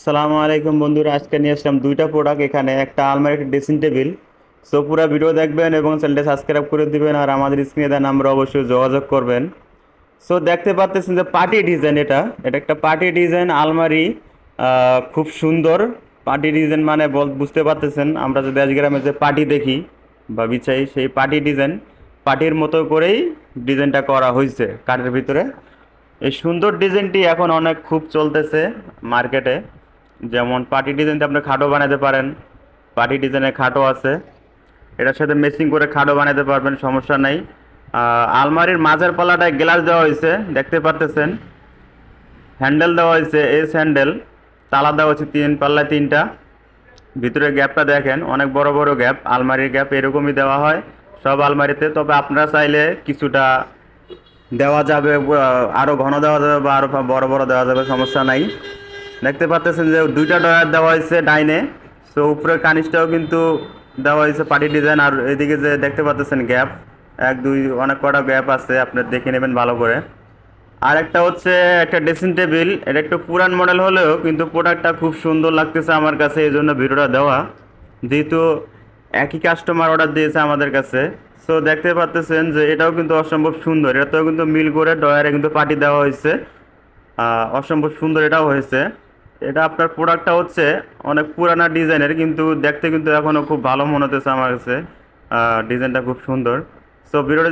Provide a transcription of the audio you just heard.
সালামু আলাইকুম বন্ধুরা, আজকে নিয়ে আসলাম দুইটা প্রোডাক্ট। এখানে একটা আলমারি, একটা ড্রেসিং টেবিল। সো পুরো ভিডিও দেখবেন এবং চ্যানেলটা সাবস্ক্রাইব করে দিবেন, আর আমাদের স্ক্রিনে দেওয়া নাম্বার অবশ্যই যোগাযোগ করবেন। সো দেখতে পাচ্ছেন যে পার্টি ডিজাইন, এটা এটা একটা পার্টি ডিজাইন আলমারি। খুব সুন্দর পার্টি ডিজাইন, মানে বুঝতে পারতেছেন আমরা যে দেশ গ্রামে যে পার্টি দেখি বা বিছাই, সেই পার্টি ডিজাইন পার্টির মতো করেই ডিজাইনটা করা হয়েছে কাঠের ভিতরে। এই সুন্দর ডিজাইনটি এখন অনেক খুব চলতেছে মার্কেটে। যেমন পার্টি ডিজাইনতে আপনি খাটও বানাতে পারেন, পার্টি ডিজাইনের খাটও আছে, এটার সাথে ম্যাচিং করে খাটও বানাতে পারবেন, সমস্যা নাই। আলমারির মাঝের পাল্লাটায় গ্লাস দেওয়া হয়েছে, দেখতে পারতেছেন। হ্যান্ডেল দেওয়া হয়েছে, এস হ্যান্ডেল। তালা দেওয়া হচ্ছে তিন পাল্লায় তিনটা। ভিতরে গ্যাপটা দেখেন, অনেক বড় বড় গ্যাপ, আলমারির গ্যাপ এরকমই দেওয়া হয় সব আলমারিতে। তবে আপনারা চাইলে কিছুটা দেওয়া যাবে, আরও ঘন দেওয়া যাবে বা আরও বড় বড় দেওয়া যাবে, সমস্যা নাই। দেখতে পাচ্ছেন যে দুইটা ডয়ার দেওয়া হয়েছে ডাইনে। সো উপরে কানিসটাও কিন্তু দেওয়া হয়েছে পার্টি ডিজাইন। আর এদিকে যে দেখতে পাচ্ছেন গ্যাপ, এক দুই অনেক কটা গ্যাপ আছে, আপনি দেখে নেবেন ভালো করে। আর একটা হচ্ছে একটা ড্রেসিং টেবিল, এটা একটু পুরান মডেল হলেও কিন্তু প্রোডাক্টটা খুব সুন্দর লাগতেছে আমার কাছে, এই জন্য ভিডিওটা দেওয়া। যেহেতু একই কাস্টমার অর্ডার দিয়েছে আমাদের কাছে। সো দেখতে পাচ্ছেন যে এটাও কিন্তু অসম্ভব সুন্দর, এটাতেও কিন্তু মিল করে ডয়ারে কিন্তু পার্টি দেওয়া হয়েছে। অসম্ভব সুন্দর এটাও হয়েছে। এটা আপনার প্রোডাক্টটা হচ্ছে অনেক পুরানা ডিজাইনের, কিন্তু দেখতে কিন্তু এখনও খুব ভালো মনে হতেছে আমার কাছে। ডিজাইনটা খুব সুন্দর। সো ভিডিওটা